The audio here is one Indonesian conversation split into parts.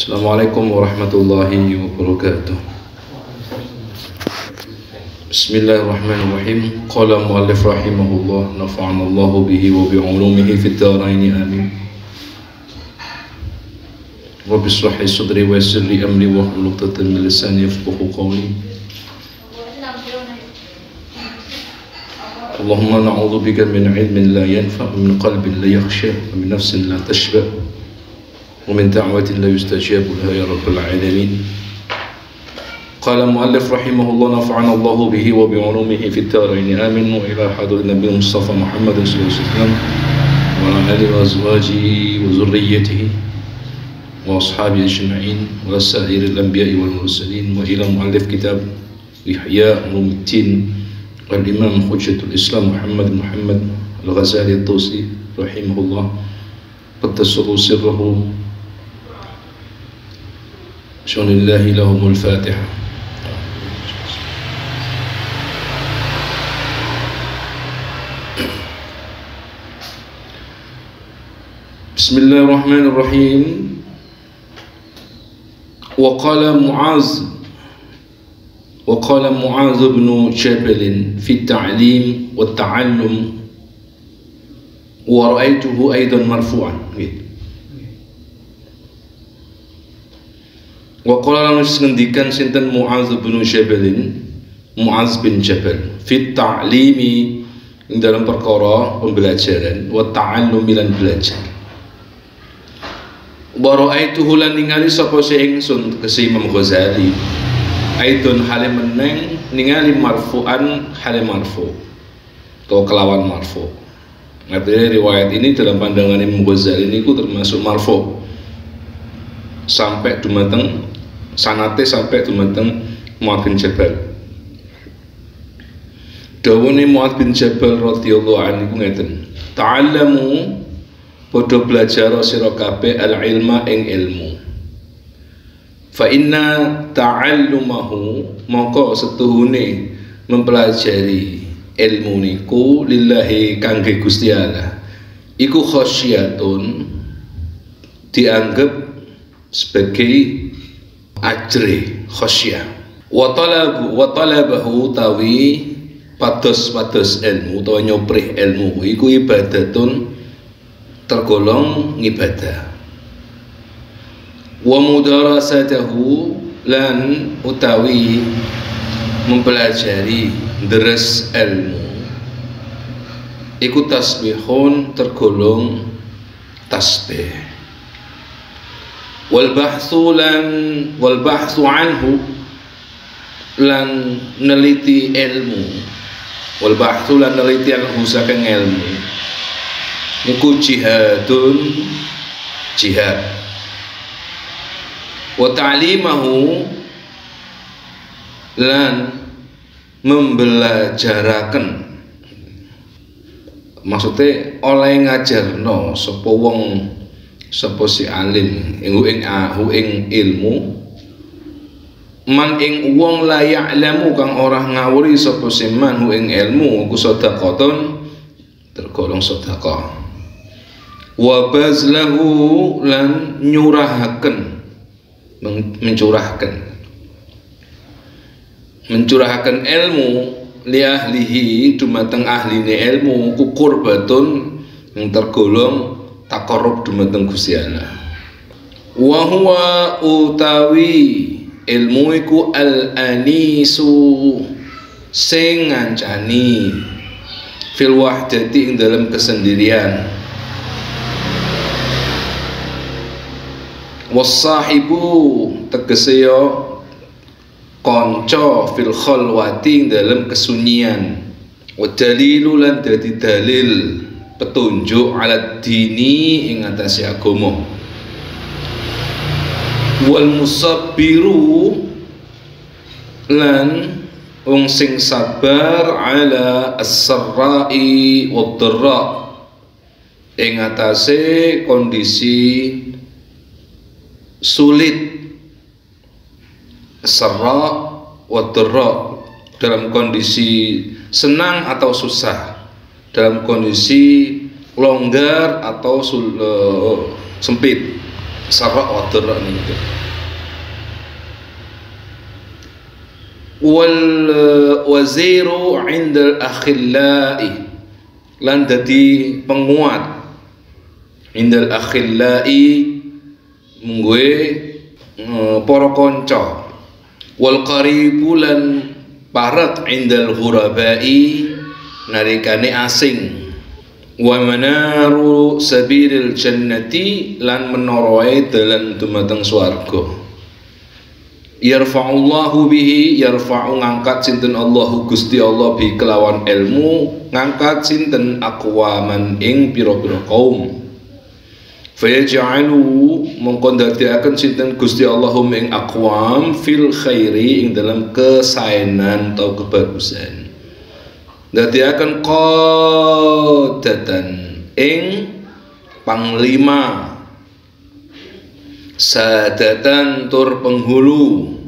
Assalamualaikum warahmatullahi wabarakatuh. Bismillahirrahmanirrahim. Qala muallif rahimahullah, nafa'ana Allahu bihi wa bi 'ulumihi fid dharain amin. Rabbi shrah li sadri wa yassir li amri wahlul 'uqdatam min lisani yafqahu qawli. Allahumma na'udzu bika min 'ilmin la yanfa', min qalbin la yakhsha, wa min nafsin la tashba', ومن دعوة لا يستجاب لها يا رب العالمين. قال المؤلف رحمه الله نفعنا الله به وبعلومه في الدارين آمين. وإلى حضرة النبي المصطفى محمد صلى الله عليه وسلم وعلى آله وأزواجه وذريته وأصحابه أجمعين وسائر الأنبياء والمرسلين. وإلى مؤلف كتاب إحياء علوم الدين والإمام حجة الإسلام محمد الغزالي الطوسي رحمه الله قدس الله سره Bismillahi lahumul Fatiha. Bismillahirrahmanirrahim. Wa qala Mu'az bin Jabal fi at-ta'lim wa at-ta'allum wa ra'aytuhu aidan marfu'an. Wa qala lan ngendikan sinten Mu'az bin Jabal fit ta'limi ing dalam perkara pembelajaran wa ta'allum lan belajar. Wa ra'aituhu lan ningali sapa ingsun kese Imam Ghazali aidon hale meneng ningali marfu'an hale marfu atau kelawan marfu. Artinya riwayat ini dalam pandangan Imam Ghazali niku termasuk marfu sampai dumateng sanate sampai dumateng Mu'adz bin Jabal. Dawuhe Mu'adz bin Jabal radhiyallahu anhu ngeten, ta'allamu padha belajar sira kabeh al-ilma ing ilmu. Fa inna ta'allumahu maka setuhune mempelajari ilmu niku lillahi kangge Gusti Allah iku khasyatun dianggap sebagai ajre khasyah wa talabahu tawi pados ilmu utawa nyoprih ilmu iku ibadatun tergolong ibadah wa mudarasatahu lan utawi mempelajari deres ilmu iku tasbihun tergolong tasbih wal bahthu anhu lan neliti ilmu wal bahthu lan neliti anhu saking ilmu niku jihadun jihad wa ta'limahu lan membelajaraken maksudnya oleh ngajarno sapa wong sapa si alim ing ilmu man ing wong la ya'lamu kang ora ngawuri sapa si man ing ilmu ku sedekahun tergolong sedekah wa bazlahu lan nyurahaken mencurahkan ilmu li ahlihi dumateng ahline ilmu ku qurbatun yang tergolong taqarrub dumateng Gusti Allah. Wa huwa utawi ilmu iku al-anisu sing ngancani fil wahdati ing dalam kesendirian. Was-sahibu tegese yo kanca fil khalwati ing dalam kesunyian. Wa dalilu lan dadi dalil petunjuk alat dini ing atase agama wal musabbiru lan wong sing sabar ala as-sarra'i wad-dharra ing atase kondisi sulit sarra wad-dharra dalam kondisi senang atau susah, dalam kondisi longgar atau sempit, sarra wa dharra niku. Wal waziru 'indal akhillai, lan dadi penguat indal akhillai mungguhe para kanca, wal qaribu lan parat indal ghurabai narikane asing, wa manaru sabilil jannati lan menoroe dalan dumateng swarga. Yarfa'ullahu bihi, yarfa'u ngangkat sinten Allahu Gusti Allah bi kelawan ilmu, ngangkat sinten aqwaman ing pira-pira kaum. Fayaj'alu mongko ndadekaken sinten Gusti Allahum ing aqwam fil khairi ing dalam kesaenan atau kebagusan. Ndadekaken qadatan ing panglima, sadatan tur penghulu,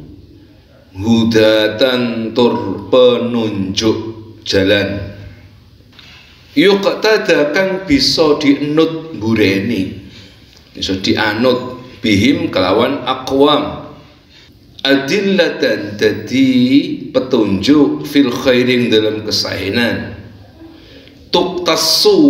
hudatan tur penunjuk jalan. Yuqtada kang bisa dienut bureni, bisa dianut bihim kelawan aqwam, adillatan dadi petunjuk fil khairing dalam kesaenan, tuktasu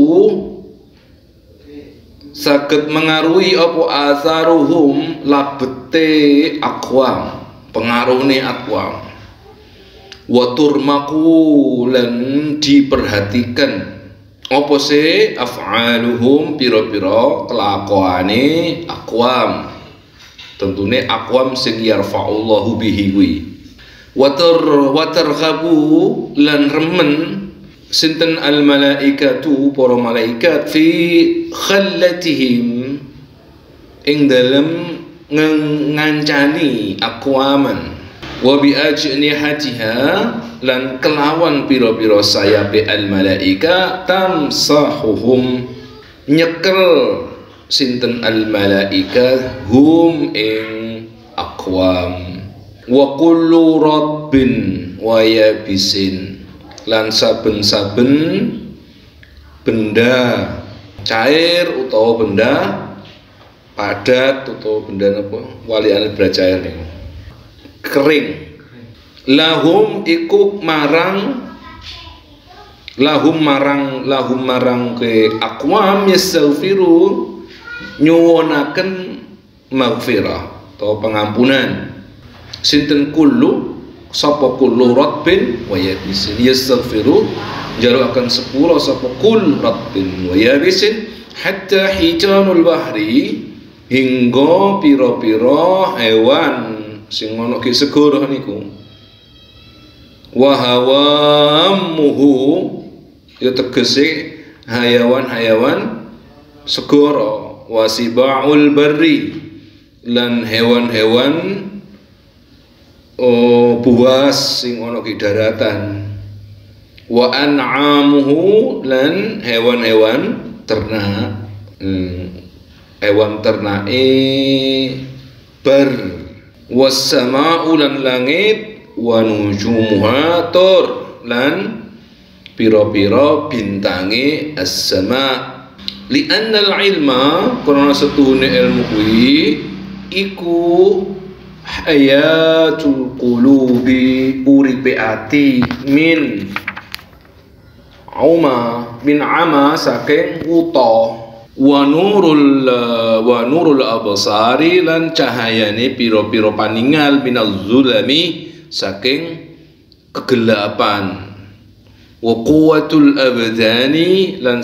saged mengaruhi apa atharuhum labete aqwam, pengaruhne aqwam, wa turmaqu lan diperhatikan apa se af'aluhum pira-pira kelakuane aqwam, tentune aqwam sing yarfa'ullahu bihi kuwi. Wa targhabu lan remen sinten al malaikatu para malaikat fi khallatihim ing dalem ngancani aqwaman, wa bi ajnihatiha lan kelawan pira-pira sayape al malaika tamsahuhum nyekel sinten al malaika hum ing aqwam, wa kullu rabbin wa yabisin lan saben-saben benda cair utawa benda padat utawa benda apa waliane bracair niku kering, lahum iku marang ke aqwam yastaghfiru nyuwunaken maghfirah atau pengampunan sinten kullu sapa kullu rabbin wa yabisin yastaghfiru jaluaken sepura sapa kul rabbin wa yabisin hatta hijanul bahri hingga pira-pira hewan sing ana ki segara niku, wa hawamuhu ya tegese hayawan-hayawan segara, wa sibaul barri lan hewan-hewan buas sing ana ki daratan, wa an'amuhu lan hewan-hewan ternak, hewan ternake bar, was-sama'u lan langit, wa nujumuha tur lan pira-pira bintange as-sama', li annal ilma karena setuhune ilmu kuwi iku hayatul qulubi uripe ati min ama saking wuta, wa nurul absari lan cahayane pira-pira paningal minaz zulami saking kegelapan, wa quwwatul abdani lan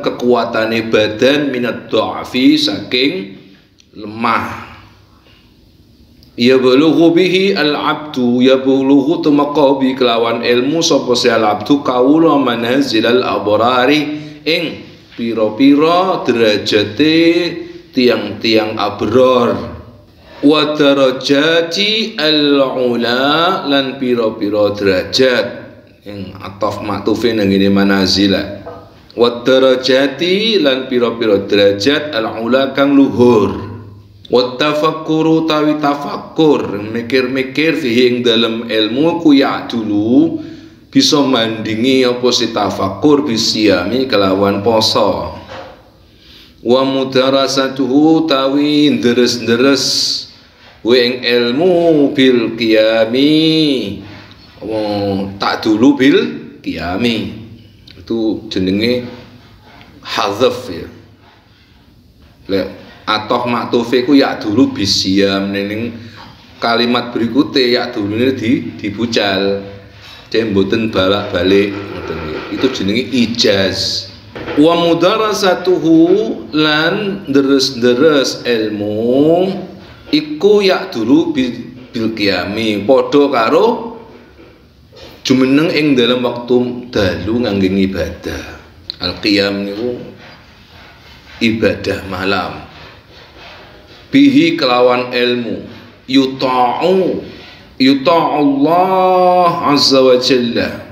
kekuatane badan minad dha'fi saking lemah. Ya bulughu bihi al-abdu, ya bulughu tumaqabi kelawan ilmu sapa si al-abdu kaula manazilal abrari ing pira-pira derajate tiang-tiang abrar, wa darajati al-ula lan pira-pira derajat ing ataf maktufe nang ngene manazila, wa darajati lan pira-pira derajat al-ula kang luhur, wa tafakkuru tawi tafakkur mikir-mikir fihi ing dalem ilmu ku ya dulu bisa mandingi apa si tafakkur bisiami kelawan poso, Wa mudarasatuhu tawi deres-deres ing ilmu bil qiyami. Tak dulu bil qiyami. Itu jenenge hadzaf ya. Lek atoh maktufe ku ya dulu bisyam ning kalimat berikutnya ya dulu ini dibucal. Dia mboten balak-balik ngoten. Itu jenenge ijaz. Wa mudarasatuhu lan deres-deres ilmu iku ya dulu bil qiyami padha karo jumeneng ing dalam waktu dalu ngangge ibadah. Al qiyam niku ibadah malam. Bihi kelawan ilmu yuta'u Allah azza wa jalla,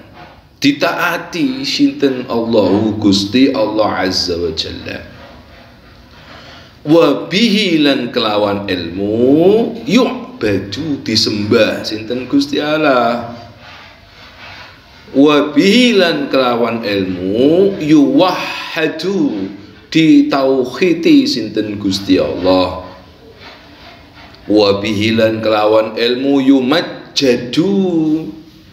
ditaati sinten Allahu Gusti Allah azza wa jalla. Wa bihi lan kelawan ilmu yu'badu disembah sinten Gusti Allah. Wa bihi lan kelawan ilmu yuwahhadu ditauhidi sinten Gusti Allah. Wa bihi lan kelawan ilmu yumajjadu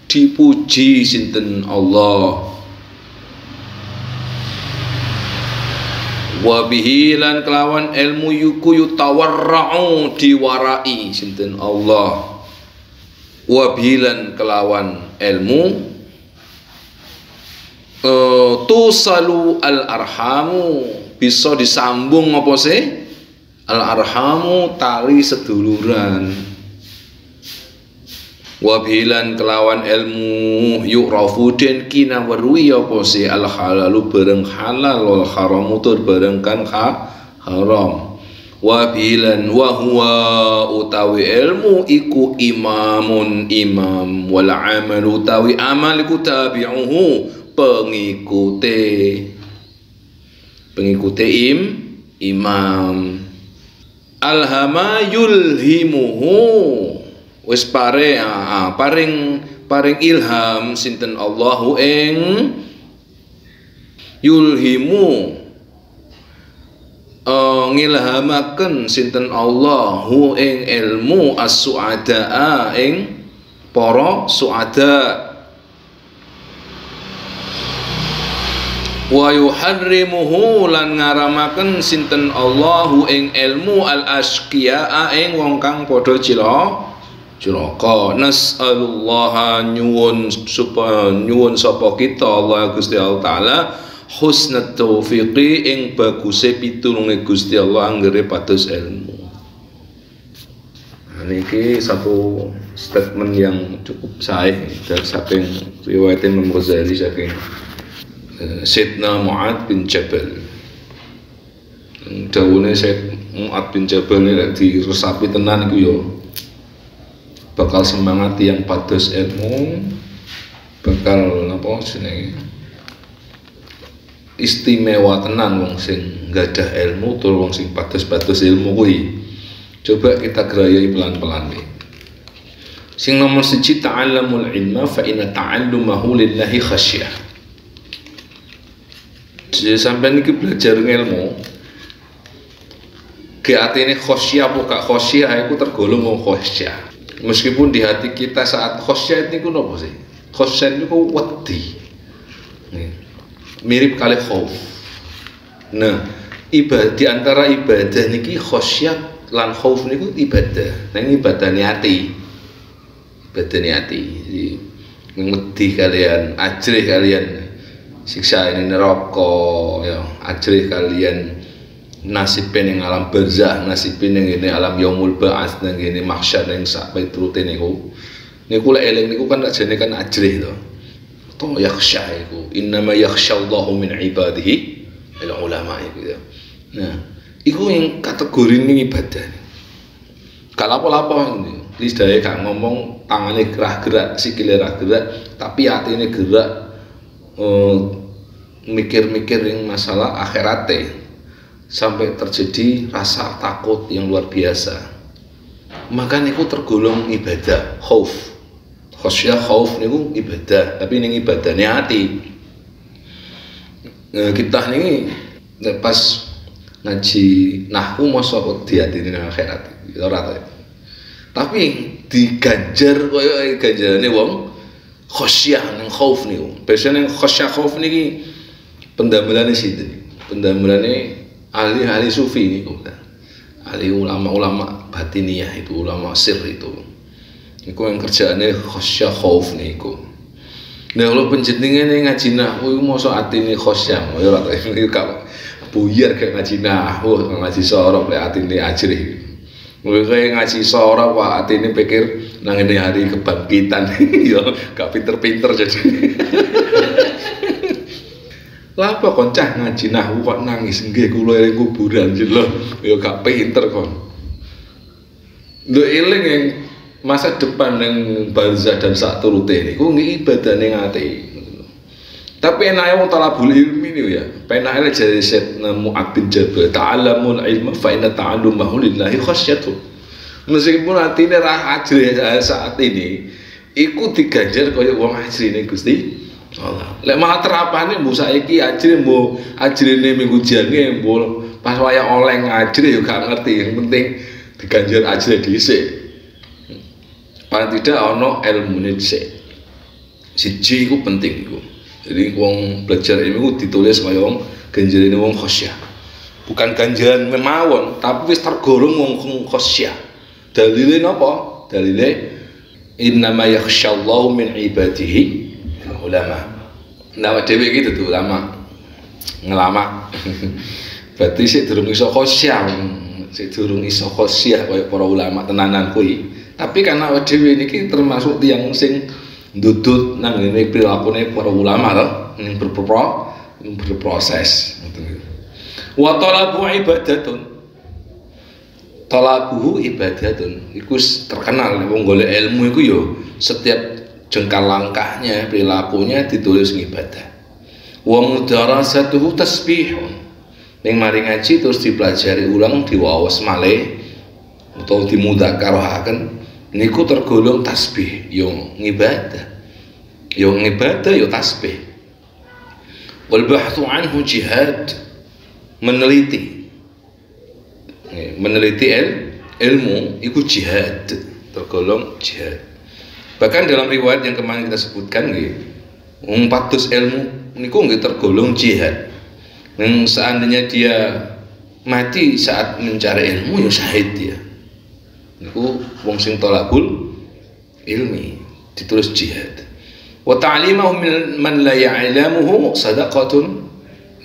dipuji sinten Allah. Wa bihi lan kelawan ilmu yuku yutawarra'u diwarai sinten Allah. Wa bihi lan kelawan ilmu tusalu al arhamu bisa disambung apa sih? Al arhamu tali seduluran. Wabilan kelawan ilmu yu'rafu den kina werui apa sih al halalu bareng halal wal haramu tur bareng kan haram. Wabilan wa huwa utawi ilmu iku imamun imam wal amalu utawi amal iku tabi'uhu pengikute imam. Alhama yulhimuhu wis paring ilham sinten Allahu ing yulhimu ngilhamaken sinten Allahu ing ilmu as-su'adaa ing para su'ada. Wa yuharrimuhu lan ngaramaken sinten Allahu ing ilmu al-asqiya ing wong kang padha cilaka. Nas'alullaha nyuwun sapa kita Allah Gusti Allah taala husnat taufiqi ing baguse pitulunge Gusti Allah anggere pados ilmu. Niki satu statement yang cukup sahih dari saking riwayat Imam Ghazali saking Sayyidina Mu'ad bin Jabal. Dawuhne Sayyid Mu'ad bin Jabal nek diresapi tenan iku ya bakal semangat yang pados ilmu, bakal napa jenenge istimewa tenan wong sing gadah ilmu tur wong sing pados-pados ilmu kuwi. Coba kita gerayai pelan-pelan nih. Sing nomor 1 ta'allamul ilma fa inna ta'allumahu lillahi khasyah. Jadi sampai ini belajar ilmu ke hati ini khosyah apa gak khosyah aku tergolong mau khosyah meskipun di hati kita saat khosyah ini ku apa sih? Khosyah itu ku wedi mirip kali khauf. Nah ibadah, diantara ibadah niki khosyah lan khauf niku ibadah. Nah ini ibadah niati wedi kalian ajrih kalian siksa ini neraka ya ajrih kalian nasibin yang alam barzah nasibin yang ini alam yaumul ba'ats nang ini mahsyar yang sak piturute niku lek eling niku kan ajene kan ajrih to yakhsha iku innama yakhsyallahu min ibadihi al ulama iku ya. Nah iku yang kategori ini ibadah kalapo-lapo ini lidahe gak ngomong tangane gerak-gerak sikile ra gerak tapi atine gerak mikir-mikir yang masalah akhirate sampai terjadi rasa takut yang luar biasa, maka niku tergolong ibadah khauf. Khasyah khauf niku ibadah, tapi ning ibadahnya hati. Kita nih pas ngaji nahwu mosok diatine nang akhirat. Ora ta. Tapi diganjar koyo ganjarane wong khosyah nang khauf niku. Biasane khosyah khauf niki pendamelane sinten? Pendamelane ahli-ahli sufi niku. Ahli ulama-ulama batiniyah itu, ulama sir itu. Niku yang kerjaane khosyah khauf niku. Nah, kalau penjenengan ngaji nahwu iku mosok atine khosyah, ya ora ta. Iku buyar kayak ngaji nahwu, ngaji sorok lek atine ajrih. Mulai ngaji sorok wah atine pikir nang ini hari kebangkitan. Ya gak pinter-pinter jadi. Lah apa kon cah ngaji nahwu kok nangis nggih kula ing kuburan lho. Ya gak pinter kon. Lho eling yang masa depan yang barzah dan sak turute niku nggih ibadane ngati. Tapi enake wong talabul ilmi niku ya. Penake jare Syekh Mu'ad bin Jabal, ta'allamul ilma fa inna ta'allumahu lillahi khasyatu. Meskipun atine ra ajrih saat ini, iku diganjar kaya wong ajrine Gusti Allah. Lek malah terapane mbu saiki ajrih mbu ajrine minggu jange mbu pas waya oleh ngajrih yo gak ngerti. Yang penting diganjar ajrih dhisik. Paling tidak ono ilmune dhisik. Siji iku penting iku. Jadi wong belajar ilmu ditulis kaya wong ganjarane wong khosyah. Bukan ganjaran memawon, tapi wis tergolong wong khosyah. Dalile napa? Dalile innama yakhsyallahu min ibadihi ulama. Nah, dhewe iki dudu ulama. Ngelama. Berarti sik durung iso khosyah, sik durung iso khosyah kaya para ulama tenanan kuwi. Tapi karena dhewe niki termasuk tiyang sing ndudut nang ngene prilakune para ulama to, ning berproses. Wa talabu ibadatun. Talabuhu ibadatun. Iku terkenal wong golek ilmu iku yo setiap jengkal langkahnya, perilakunya ditulis ibadah. Wa mudarasatuhu tasbihun. Ning mari ngaji terus dipelajari ulang diwaos malih utawa dimudzakkarahaken niku tergolong tasbih, yo ngibadah. Yo ngibadah yo tasbih. Wal bahthu anhu jihad, meneliti ilmu iku jihad, tergolong jihad. Bahkan dalam riwayat yang kemarin kita sebutkan nggih, patus ilmu niku nggih tergolong jihad. Yang seandainya dia mati saat mencari ilmu ya syahid dia. Niku wong sing talabul ilmi ditulis jihad. Wa ta'limahu man la ya'lamuhu sadaqatun.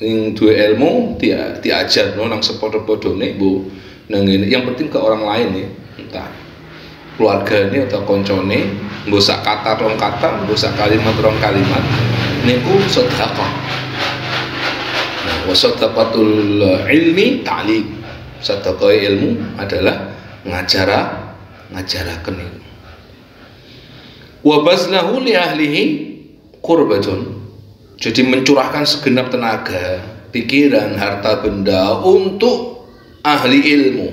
Ing duwe ilmu diajar nang sepadha-padhane Bu nang ngene. Yang penting ke orang lain ya, entah keluargane atau koncone, mbok sak kata rong kata, mbok sak kalimat rong kalimat niku sedekah. Nah, wa sadaqatul ilmi ta'lim. Sedekah ilmu adalah ngajaraken niku. Wa bazlahu li ahlihi qurbatun. Jadi mencurahkan segenap tenaga, pikiran, harta benda untuk ahli ilmu.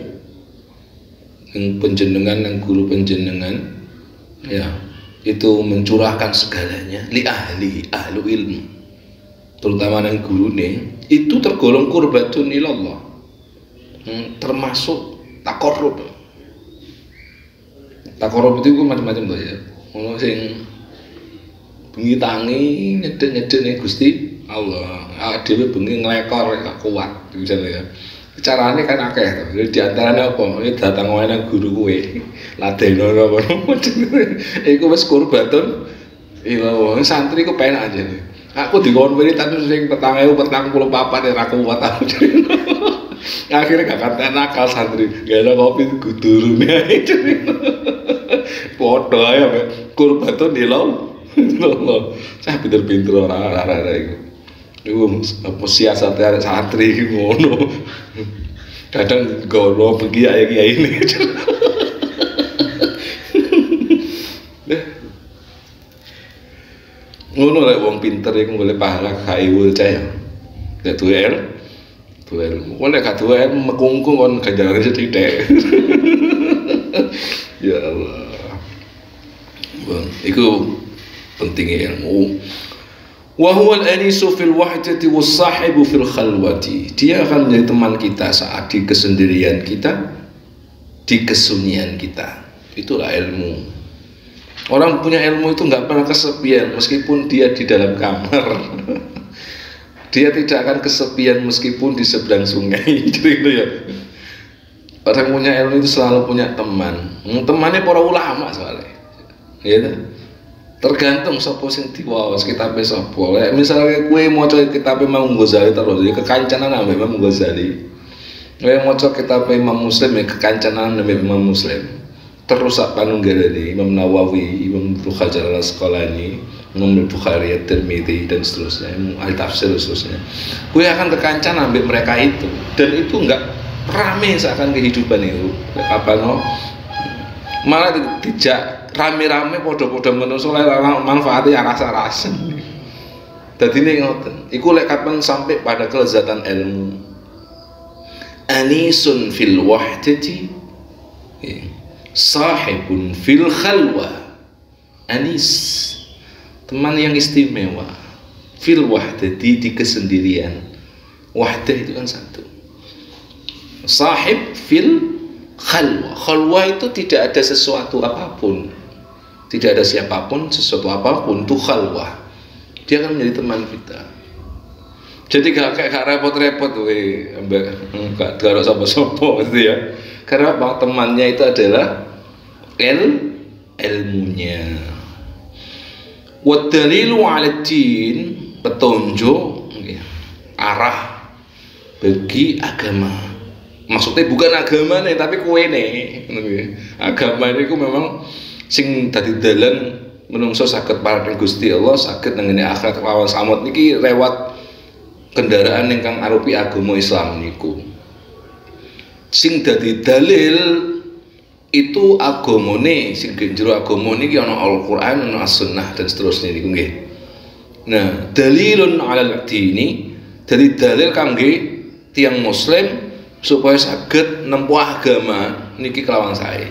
Yang penjenengan, yang guru penjenengan, ya itu mencurahkan segalanya li ahlu ilmu. Terutama yang guru nih, itu tergolong qurbatun ilallah. Termasuk takorrub. Takorrub itu macam-macam tuh ya. Ono sing bengi tangi nyedek-nyedek nih Gusti Allah. Dhewe bengi nglekor gak kuat misalnya ya. Carane kan akeh to. Jadi di antarane apa? Iki datang wae nang guru kowe. Ladeno apa. Iku wis kurbatun. Iya, santri ku penak aja nih. Aku dikon wiritan sing 4044 ora kuat aku. Akhirnya gak kata nakal santri. Gak ada kopi gudurune ae. Podo ae kurbatun dilau. Saya pinter-pinter orang-orang itu. Iku apa siasate arek santri iki ngono. Kadang gono pergi kiai ini. Ngono lek wong pinter iku golek pahala kaiwul cah. Nek duel. Wong nek gak duel mekungkung kon ganjarane sithik. Ya Allah. Bang, iku pentingnya ilmu. Wa huwal anisu fil wahdati was sahibu fil khalwati. Dia akan menjadi teman kita saat di kesendirian kita, di kesunyian kita. Itulah ilmu. Orang punya ilmu itu nggak pernah kesepian meskipun dia di dalam kamar. Dia tidak akan kesepian meskipun di seberang sungai. Gitu ya. Orang punya ilmu itu selalu punya teman. Temannya para ulama soalnya. Ya. Tergantung sapa sing diwaos kitabe sapa. Lek misale kowe maca kitabe Imam Ghazali terus ya kekancanan ambek Imam Ghazali. Kowe maca kitabe Imam Muslim ya kekancanan ambek Imam Muslim. Terus sak panunggalane Imam Nawawi, Imam Ibnu Hajar Al-Asqalani, Imam Bukhari, At-Tirmidzi dan seterusnya, Al-Tafsir dan seterusnya. Kowe akan kekancanan ambek mereka itu dan itu enggak rame seakan kehidupan itu. Apa no? Malah tidak rame-rame podo-podo menungso manfaatnya rasa-rasa. Dadi ning ngoten. Iku lek kapan sampai pada kelezatan ilmu. Anisun fil wahdati sahibun fil khalwa. Anis, teman yang istimewa. Fil wahdati, di kesendirian. Wahdah itu kan satu. Sahib fil khalwa. Khalwa itu tidak ada sesuatu apapun, tidak ada siapapun, sesuatu apapun, itu khalwa. Dia akan menjadi teman kita. Jadi gak repot-repot gak ada sapa-sapa gitu ya. Karena apa? Temannya itu adalah ilmunya. Wa dalilu 'ala din, petunjuk arah bagi agama. Maksudnya bukan agama nih, tapi kue nih. Agama ini memang sing dadi dalan menungso saged pareng Gusti Allah, saged nangene akhirat lawan samut niki lewat kendaraan ingkang arupi agama Islam niku. Sing dadi dalil itu agamane, sing jero agama niki ana Al-Qur'an, ana As-Sunnah dan seterusnya niku nggih. Nah, dalilun 'alal dini, dadi dalil kangge tiang muslim supaya saged nempuh agama niki kelawan sae.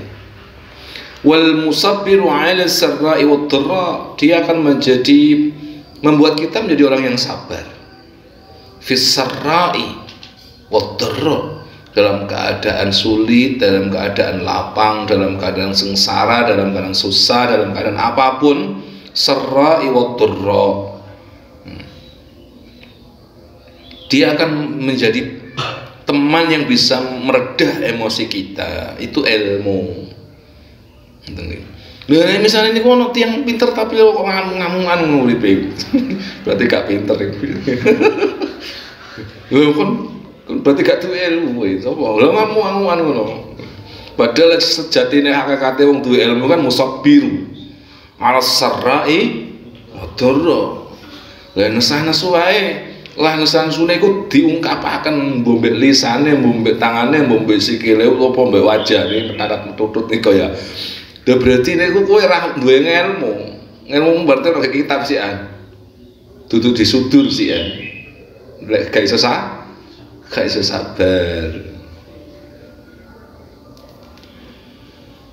Wal musabbiru 'ala sarra'i wad dharra, dia akan membuat kita menjadi orang yang sabar. Fis sarra'i wad dharra, dalam keadaan sulit, dalam keadaan lapang, dalam keadaan sengsara, dalam keadaan susah, dalam keadaan apapun, sarra'i wad dharra. Dia akan menjadi teman yang bisa meredah emosi kita. Itu ilmu. Nah, misalnya ini kalau tiang pinter tapi kok ngamung-ngamungan nguripe, berarti gak pinter itu. Kan berarti gak duwe ilmu itu. Lha ngamung-ngamungan ngono. Padahal sejatine hakikate wong duwe ilmu kan musabbiru 'ala sarra'i wa dharra. Lah nesah-nesu wae. Lah nesan-sune iku diungkapaken mbek lisane, mbek tangane, mbek sikile apa mbek wajane menatap tutut niku ya. Lah berarti niku kowe ora duwe ilmu. Ilmu berarti ora kitab sih an. Dudu disudur sih an. Lek gak iso sabar.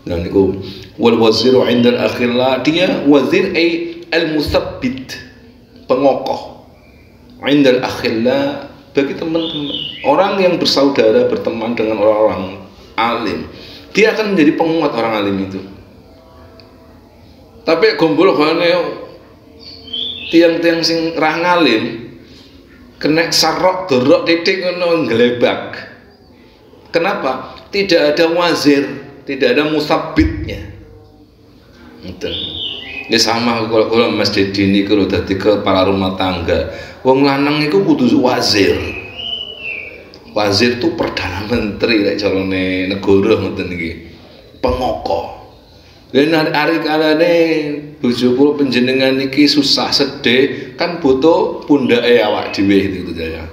Nah niku wal waziru 'inda al-akhillah, dia wazir ay al-musabbit, pengokoh. Indal akhilla, bagi teman-teman, orang yang bersaudara berteman dengan orang-orang alim, dia akan menjadi penguat orang alim itu. Tapi gombol kene tiang-tiang sing ra ngalim kena sarok dorok titik ngono nglebak. Kenapa? Tidak ada wazir, tidak ada musabbitnya. Ngoten. Ya sama kalau Mas Dedi ini kalau dadi kepala rumah tangga, wong lanang itu kudu wazir. Wazir itu perdana menteri lek carane negara ngoten iki. Pengokoh. Lan ari kalane bojo kula panjenengan iki susah sedih kan butuh pundake awak dhewe itu ya.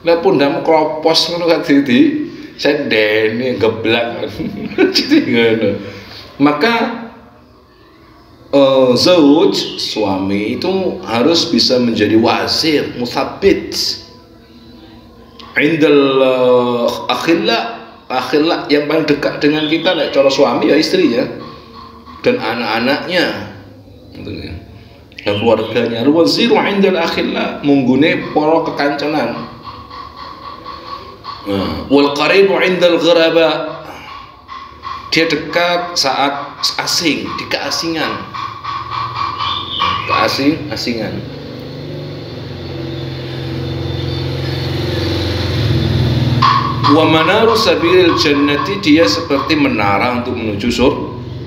Lah pundakmu kropos ngono kan dadi sedene geblak. Jadi ngono. Maka zauj, suami itu harus bisa menjadi wazir, musabbit. Indal akhilla yang paling dekat dengan kita cara suami ya istrinya dan anak-anaknya. dan keluarganya. Waziru 'indal akhillah, munggune para kekancanan. Wal qaribu 'indal ghuraba, dia dekat saat asing, di keasingan. Asingan. Wa manaru sabilil jannati, dia seperti menara untuk menuju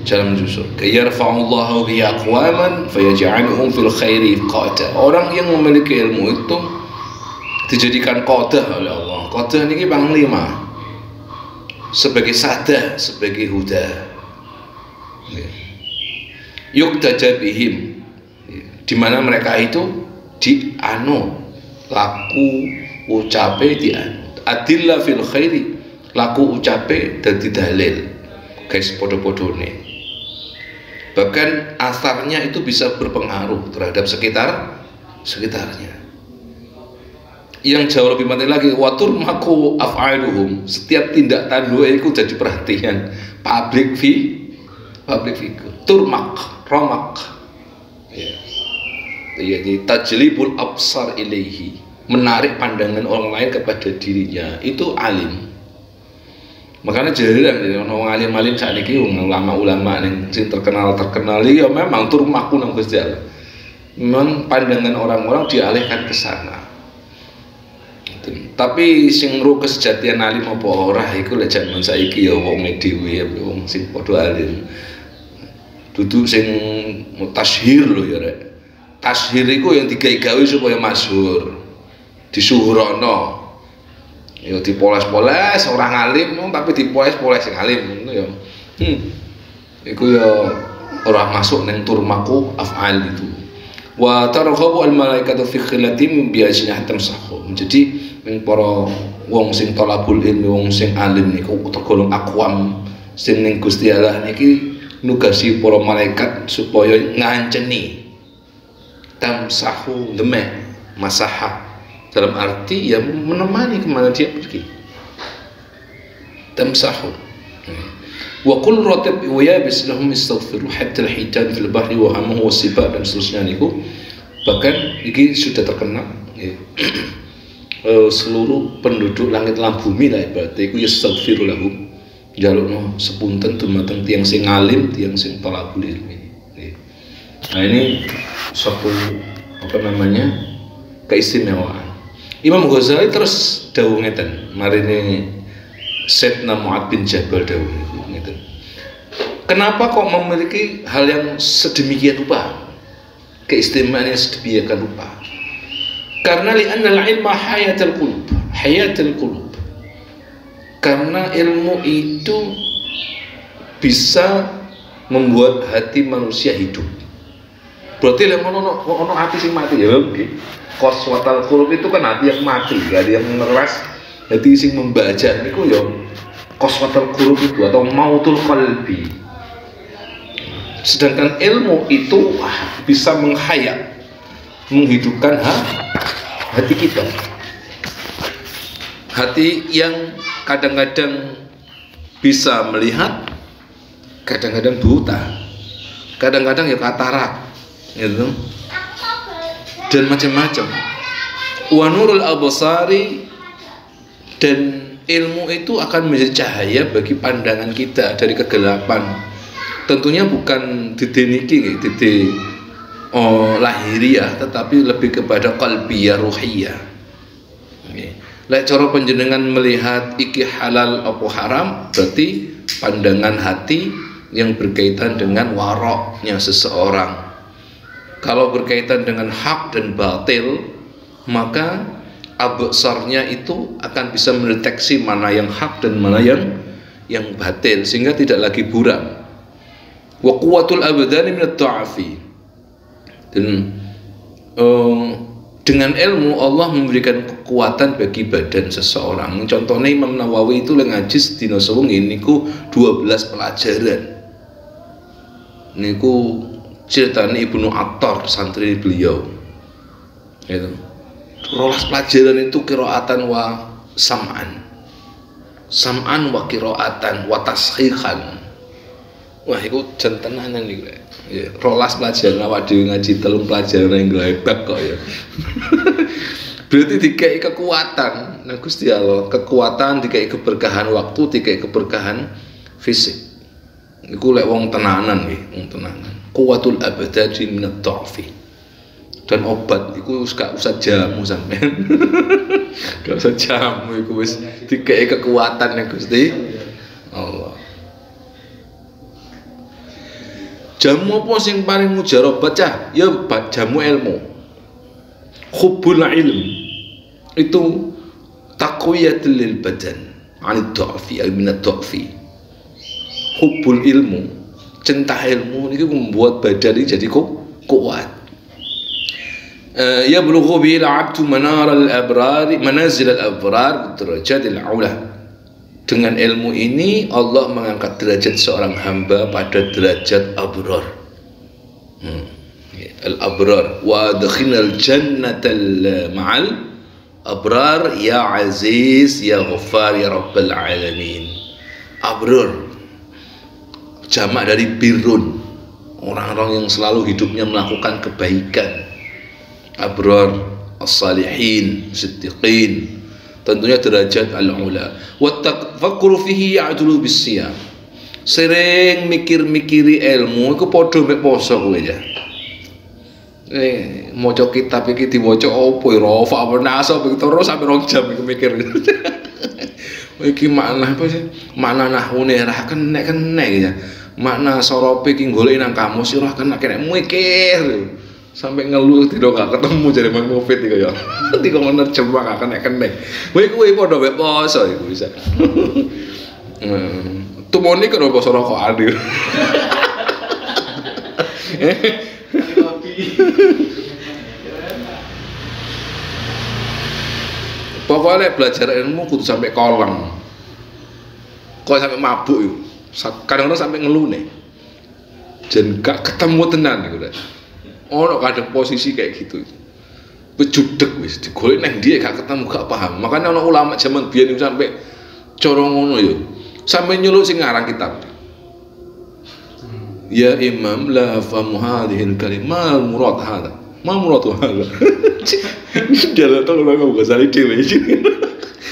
jalan menuju surga. Yarfa'ullahu bi aqwaman fayaj'aluhum fil khairi qada. Orang yang memiliki ilmu itu dijadikan qadah oleh Allah. Qadah niki panglima, sebagai sada, sebagai huda. Yuqtada bihim, di mana mereka itu laku ucape adillah fil khairi, laku ucape dadi dalil guys, podo-podone. Bahkan asarnya itu bisa berpengaruh terhadap sekitarnya. Yang jauh lebih penting lagi, watur maku af'aluhum, setiap tindak tanduk itu jadi perhatian public figure. Turmak, romak, jadi tajlibul absar ilaihi, menarik pandangan orang lain kepada dirinya, itu alim. Makanya jarang orang alim saat ini, ulama-ulama yang terkenal ya memang turmaku nang Gusti Allah. Memang pandangan orang-orang dialihkan ke sana. Tapi sing ngro kesejatian alim apa ora iku lek jaman saiki ya wong dhewe ya wong sing padha alim. Dudu sing tashhir lho ya rek. Tashhir iku yang digawe-gawe supaya masyhur. Disuhurono. Ya dipoles-poles orang alim tapi dipoles-poles sing alim ngono ya. Iku ya ora masuk ning turmaku af'al itu. Wa targhabu al malaikatu fi khilatim bi ajnihatim sahum. Jadi ning para wong sing talabul ilmi, wong sing alim niku tergolong aqwam sing ning Gusti Allah niki nugasi para malaikat supaya nganceni tamsahu demek masaha, dalam arti ya menemani kemana dia pergi. Tamsahu wa qul ratib wa yabis lahum istaghfiru hatta al-hitan fil bahri wa hamuhu wasibah, dan seterusnya niku. Bahkan ini sudah terkenal ya. Seluruh penduduk langit lan bumi lah ibaratnya iku yastaghfiru lahum, jalukno sepunten dumateng tiyang sing alim, tiyang sing talabul ilmi. Nah ini suatu keistimewaan. Imam Ghazali terus dawuh ngeten, marine Sayyidina Mu'adz bin Jabal dawuh ngeten. Kenapa kok memiliki hal yang sedemikian rupa? Keistimewaan yang sedemikian rupa. Karena li'anna al-ilma hayatul qulub. Karena ilmu itu bisa membuat hati manusia hidup. Berarti lek ono hati sing mati ya nggih. Qaswatul qulub itu kan hati yang mati, hati yang ngeras, hati sing membaca niku ya qaswatul qulub itu atau mautul qalbi. Sedangkan ilmu itu bisa menghidupkan hati kita, hati yang kadang-kadang bisa melihat, kadang-kadang buta, kadang-kadang ya katarak, gitu, dan macam-macam. Wa nurul absari, dan ilmu itu akan menjadi cahaya bagi pandangan kita dari kegelapan. Tentunya bukan dideniki, lahiriah, tetapi lebih kepada qalbiyah, ruhiyah. Lek cara panjenengan melihat iki halal apa haram, berarti pandangan hati yang berkaitan dengan waroknya seseorang. Kalau berkaitan dengan hak dan batil, maka absarnya itu akan bisa mendeteksi mana yang hak dan mana yang batil, sehingga tidak lagi buram. Wa quwwatul abdani min at-ta'afi. Dan dengan ilmu Allah memberikan kekuatan bagi badan seseorang. Contohnya Imam Nawawi itu ngaji sedina sewengi niku 12 pelajaran. Niku ceritanya Ibnu Attar, santri beliau. Gitu. 12 pelajaran itu qiraatan wa sam'an. Sam'an wa qiraatan wa tashihan. Wah, iku jan tenanan iku. Ya, 12 pelajaran awak dhewe ngaji 3 pelajaran yang glebak kok ya. Berarti dikai kekuatan nang Gusti Allah, kekuatan dikai keberkahan waktu, dikai keberkahan fisik. Iku lek wong tenanan nggih, wong tenanan. Quwwatul abdadi minad dha'fi. Dan obat iku gak usah jamu sampean. Gak usah jamu iku wis dikai kekuatan nang Gusti Allah. Jamu apa sing paling mujarab cah? Ya jamu ilmu. Hubbul ilm itu taqwiyatul lil badan 'anid dha'fi ay minad dha'fi. Hubbul ilmu, cinta ilmu ini membuat badan ini jadi kuat. Ya bulughu bil 'abdu manar al-abrar manazil al-abrar derajat al-'ula. Dengan ilmu ini Allah mengangkat derajat seorang hamba pada derajat abrar. Al-abrar wa adkhilnal jannata ma'al abrar ya aziz ya ghaffar ya rabbal alamin. Abrar jamak dari birrun, orang-orang yang selalu hidupnya melakukan kebaikan. Abrar, as-salihin, siddiqin, tentunya derajat al-ula. Wa tafakkuru fihi ya'dulu bis-siyam. Sering mikir-mikiri ilmu iku padha mek poso kowe ya. Maca kitab iki diwaca opo rafa apa nasa terus sampe 2 jam iku mikir. Iki makna apa sih? Makna nahune ra kenek-kenek ya. Makna sorope iki golek nang kamus ora kena mikir. Sampai ngeluh tidak gak ketemu jadi Mang Mufid iki ya. Nanti kok menerjemah gak kena-kena. Kowe padha mek poso iku bisa. Tumone karo poso rokok adil. Pokoknya belajar ilmu kudu sampai kolong. Kok sampai mabuk yuk. Kadang-kadang sampai ngeluh nih. Jen gak ketemu tenan iku lho. Ono kadang posisi kayak gitu. Bejudeg wis digolek nang dia gak ketemu gak paham. Makanya ono ulama zaman biyen sampai cara ngono ya. Sampai nyeluk sing ngarang kitab. Ya Imam la famu hadhil kalimah murad hada. Ma murad hada. Dia lah tau Imam Ghazali dhewe iki.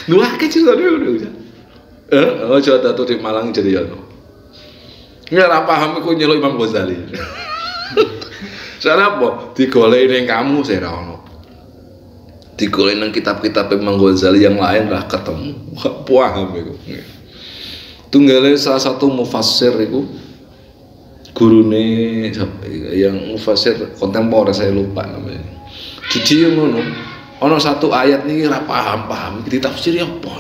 Lho akeh cerita dhewe. Aja tato di Malang jadi ya. Nggak ra paham iku nyeluk Imam Ghazali. Soalnya apa? Digoleki ning kamu saya ra ono. Digoleki nang kitab-kitab Imam Ghazali yang lain lah ketemu. Gak paham iku. Tunggale salah satu mufassir iku gurune yang mufassir kontemporer saya lupa namanya. Jadi ngono. Ono satu ayat niki ra paham-paham iki ditafsiri apa?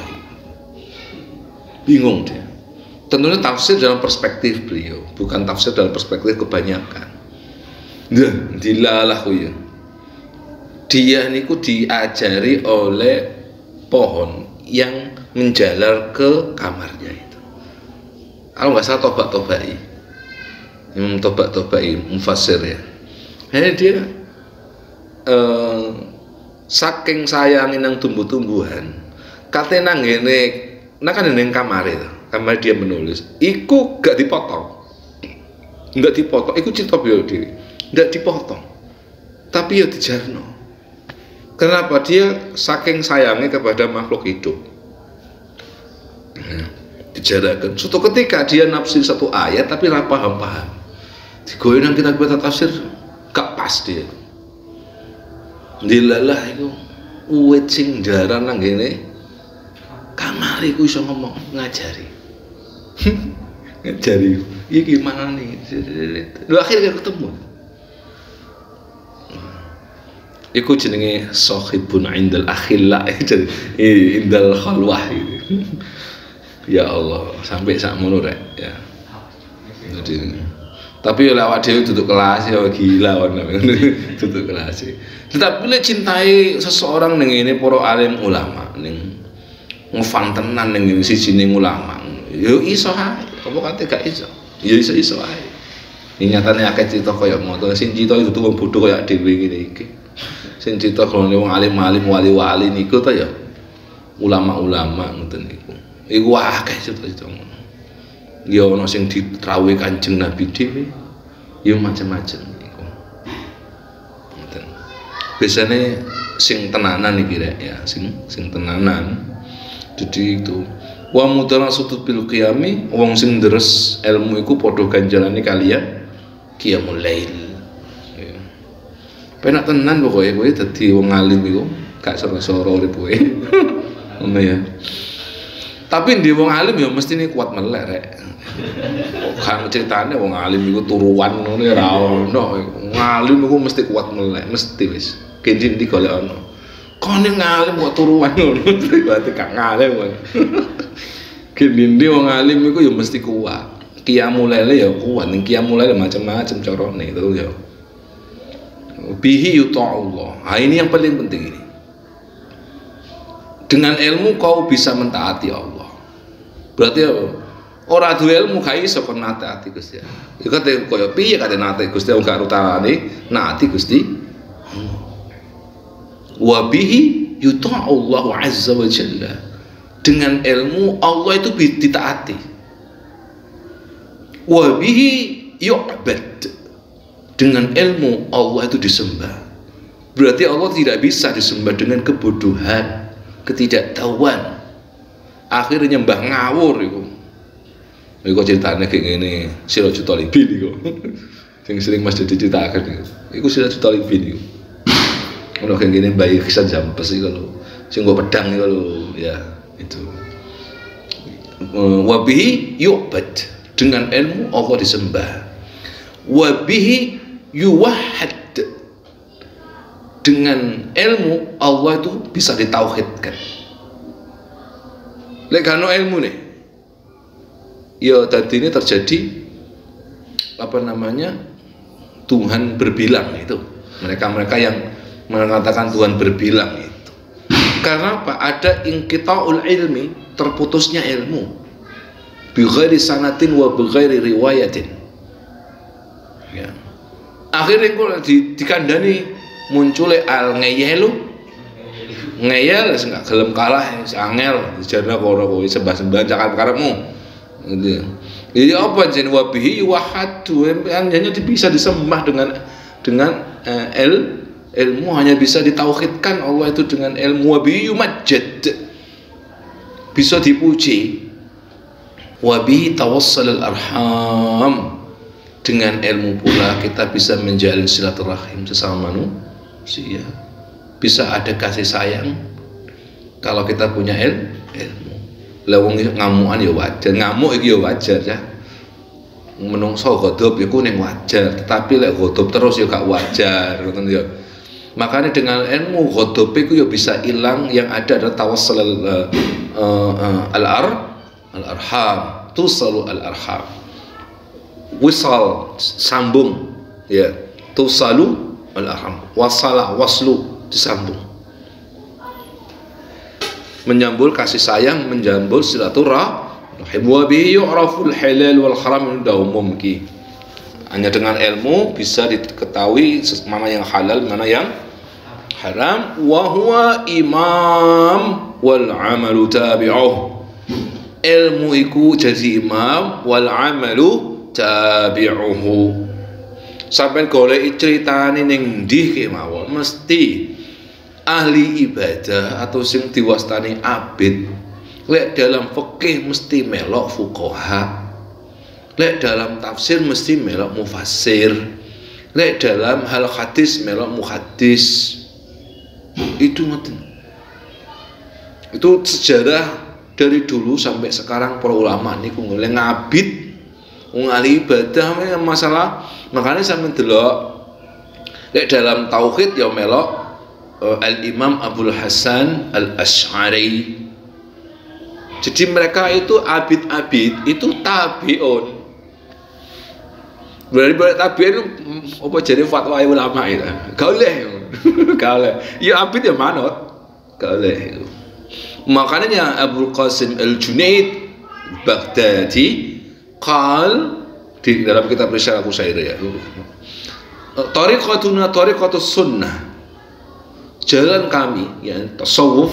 Bingung dia. Tentunya tafsir dalam perspektif beliau, bukan tafsir dalam perspektif kebanyakan. Nah, dilalah ya. Dia niku diajari oleh pohon yang menjalar ke kamarnya itu. Kalau nggak salah Tobak-Tobai, Tobak-Tobai mufassir ya. Jadi dia saking sayangin nang tumbuh-tumbuhan, katanya nang ngene, nah kan neng kamar itu, kamar dia menulis, iku gak dipotong, nggak dipotong, iku cerita beliau diri. Tidak dipotong, tapi ya dijarno. Kenapa? Dia saking sayangnya kepada makhluk hidup. Dijarakan. Suatu ketika dia nafsir satu ayat tapi ra paham-paham. Digoyang kita tafsir gak pas dia. Dilalah itu uwit sing jaran nang ngene. Kamar iku iso ngomong ngajari. Ngajari. Iki gimana nih? Lu akhirnya ketemu. Iku jenenge sahibun indal akhilla, jadi indal khalwah gitu. Ya Allah, sampai sak ngono rek ya. Jadi tapi lewat dhewe duduk kelas ya gila ono duduk kelas. Tetapi lek cintai seseorang ning ngene para alim ulama ning ngefan tenan ning siji ning ulama. Yo iso ae, apa kate gak iso? Ya iso ae. Nyatane akeh cerita kaya ngono, sing cerita itu wong bodho kaya dhewe ngene iki. Sing cerita kalau wong alim-alim wali-wali niku ta ya ulama-ulama ngoten niku. Iku akeh cerita-cerita ngono. ya ana sing ditrawuhi Kanjeng Nabi dhewe, ya macam-macam iku. Ngoten. Biasane sing tenanan iki rek ya, sing tenanan. Jadi itu wa mudarasatu bil qiyami, wong sing deres ilmu iku padha ganjalane kaliyan qiyamul lail. Ya. Penak tenan pokoke kowe dadi wong alim iku, gak soro-soro urip kowe. Ngono ya. Tapi ndi wong alim ya mesti ini kuat melek rek. Kan ceritane wong alim iku turuan ngono ya ora ono. Wong alim iku mesti kuat melek, mesti wis. Kendi ndi golek ono. Kone ngalim kok turuan ngono, berarti gak ngalim kan. Kendi wong alim iku ya mesti kuat. Qiyamul lail ya kuat, ning qiyamul lail macam-macam carane itu ya. Bihi yuta'ullah. Nah, ini yang paling penting ini. Dengan ilmu kau bisa mentaati Allah. Berarti apa? Ora duwe ilmu gak iso kon nataati Gusti. Ya kate koyo piye kate nate Gusti wong gak utarane naati Gusti. Wa bihi yuta'ullahu azza wa jalla. Dengan ilmu Allah itu ditaati. Wa bihi yu'bad. Dengan ilmu Allah itu disembah. Berarti Allah tidak bisa disembah dengan kebodohan, ketidaktahuan. Akhirnya nyembah ngawur iku. Iku ceritane kayak ngene, Sirajul Talibin iku. Sing sering Mas Dadi ceritakan iku. Iku Sirajul Talibin iku. Ono kayak gini bayi kisah jampes iku lho. Sing nggo pedang iku lho, ya itu. Wa bihi yu'bad. Dengan ilmu Allah disembah. Wa bihi yuwahhad. Dengan ilmu Allah itu bisa ditauhidkan. Lek gak ono ilmu nih, ya tadi ini terjadi apa namanya Tuhan berbilang itu. Mereka yang mengatakan Tuhan berbilang itu. Karena apa? Ada inqita'ul ilmi, terputusnya ilmu. Bi ghairi sanatin wa bi ghairi riwayatin. Ya. Akhirnya kok dikandani munculnya al-ngeyelu. Ngeyel wis gak gelem kalah, wis angel jarene karo kowe sembah-sembahan cakap karepmu. Gitu. Jadi apa jenenge wabihi wahadu, hanya bisa disembah dengan ilmu, hanya bisa ditauhidkan Allah itu dengan ilmu. Wabihi yumajjad, bisa dipuji. Wabihi tawassal al-arham, dengan ilmu pula kita bisa menjalin silaturahim sesama manusia. Bisa ada kasih sayang kalau kita punya ilmu. Lawang ngamukan ya wajar, ngamuk iki ya wajar ya. Menungso godhop iku ning wajar, tetapi lek godhop terus ya gak wajar, ngoten ya. Makanya dengan ilmu godhop iku ya bisa hilang, yang ada adalah tawassul al-arham, tusalu al-arham. Wisal sambung ya, tusalu al-arham, wasala waslu disambung, menyambul kasih sayang, menjambul silaturahim. Wa bihi yu'raful halal wal haram, udah umum ki. Hanya dengan ilmu bisa diketahui mana yang halal, mana yang haram. Wa huwa imam wal amalu tabi'uh. Ilmu iku jadi imam, wal amalu tabi'uhu. Sampai golek ceritane ning ndi kemawon mesti ahli ibadah atau sing diwastani abid. Lek dalam fikih mesti melok fuqaha. Lek dalam tafsir mesti melok mufassir. Lek dalam hal hadis melok muhaddis. Itu ngoten. Itu sejarah dari dulu sampai sekarang para ulama niku golek ngabid, wong ahli ibadah masalah. Makanya saya mendelok lek dalam tauhid ya melok Al-Imam Abul Hasan Al-Asy'ari. Jadi mereka itu abid-abid itu tabi'un. Berarti tabi'in apa jadi fatwa ulama itu? Gak oleh. Gak oleh. Ya abid ya manut. Gak oleh. Makanya Abul Qasim Al-Junaid Baghdadi qal di dalam kitab Risalah Qusairiyah, tariqatuna tariqatus sunnah, jalan kami ya tasawuf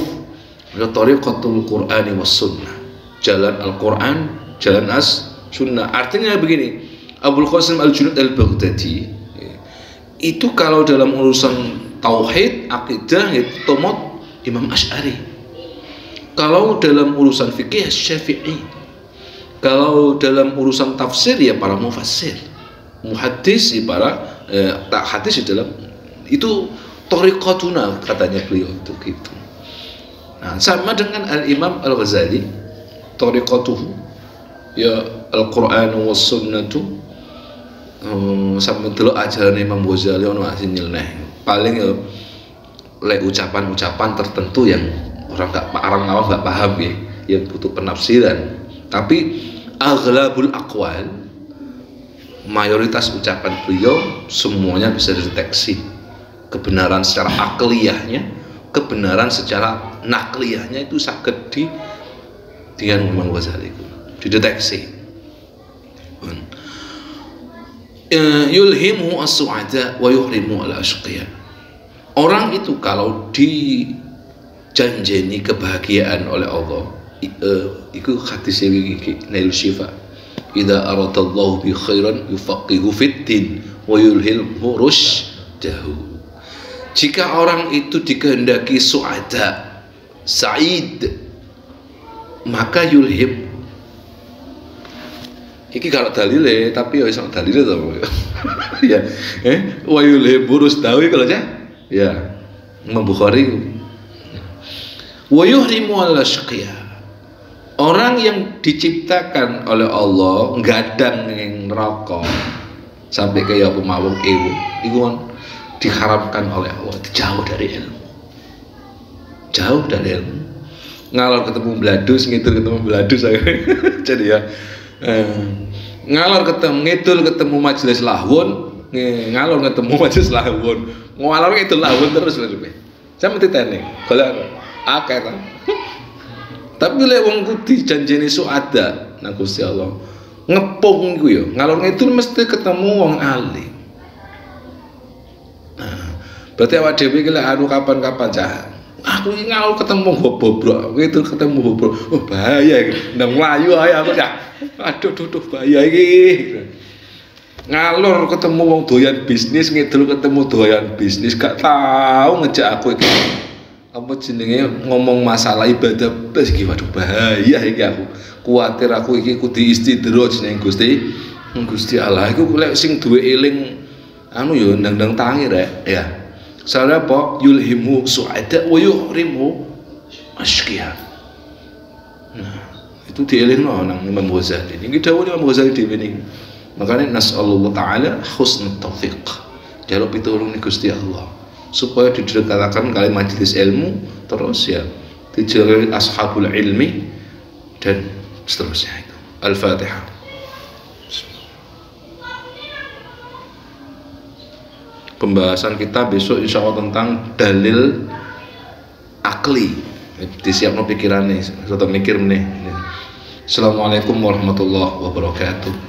adalah tariqatul Qur'ani was sunnah, jalan Al-Quran, jalan sunnah. Artinya begini, Abul Qasim Al-Junaid Al-Baghdadi itu kalau dalam urusan tauhid, akidah itu tomot Imam Asy'ari. Kalau dalam urusan fikih Syafi'i. Kalau dalam urusan tafsir ya para mufassir. Muhaddis ya para hadis dalam itu thariqatuna katanya beliau itu gitu. Nah, sama dengan Al-Imam Al-Ghazali, thariqatuhu ya Al-Qur'an was sunnatu. Sampai dulu ajaran Imam Ghazali ono asin nyelneh. Paling ya lek ucapan-ucapan tertentu yang orang awam nggak paham ya, yang butuh penafsiran. Tapi aghlabul aqwal, mayoritas ucapan beliau semuanya bisa dideteksi kebenaran secara akliyahnya, kebenaran secara nakliyahnya itu saged dengan Imam Ghazali itu dideteksi. Yulhimu as-su'ada wa yuhrimu al-ashqiya. Orang itu kalau dijanjeni kebahagiaan oleh Allah, itu hadis iki Nail Syifa. Idza aradallahu bi khairan yufaqihu fid din wa yulhilhu rusydahu. Jika orang itu dikehendaki su'ada, sa'id, maka yulhim. Iki kalau dalile, tapi ya iso dalile to. Ya, wa yulhim rusdahu kalau aja. Ya, Imam Bukhari. Wa yuhrimu al-ashqiya. Orang yang diciptakan oleh Allah gadang ning neraka sampai kayak apa mawon iku diharapkan oleh Allah jauh dari ilmu. Jauh dari ilmu. Ngalor ketemu bladus, ngidul ketemu bladus jadi ya ngalor ngidul ketemu majelis lahun, ngalor ketemu majelis lahun, ngalor itu lahun terus lho. Sampe titene golek akeh ta. Tapi lek wong ku dijanjeni suada nang Gusti Allah, ngepung iku ya, ngalor ngidul mesti ketemu wong alim. Nah, berarti awak dhewe iki lek anu kapan-kapan cah. Aku iki ngalor ketemu bobrok, ngidul ketemu bobrok. Oh bahaya iki. Nang mlayu ae aku cah. Aduh bahaya iki. Ngalor ketemu wong doyan bisnis, ngidul ketemu doyan bisnis, gak tau ngejak aku iki. Apa jenenge ngomong masalah ibadah blas iki, waduh bahaya iki aku. Kuwatir aku iki kudu istidraj ning Gusti Allah. Iku lek sing duwe eling anu ya ndang-ndang tangi rek ya. Soalnya apa? Yulhimu su'ada wa yuhrimu ashqiya. Nah, itu dielingno nang Imam Ghazali. Niki dawuh Imam Ghazali dhewe niki. Makanya nasallallahu taala husnul taufiq. Jaluk pitulung ni Gusti Allah supaya didekatkan kali majelis ilmu terus ya dijaluk ashabul ilmi dan seterusnya itu. Al-Fatihah. Pembahasan kita besok insya Allah tentang dalil akli. Disiapno pikirannya, atau mikir meneh. Assalamualaikum warahmatullahi wabarakatuh.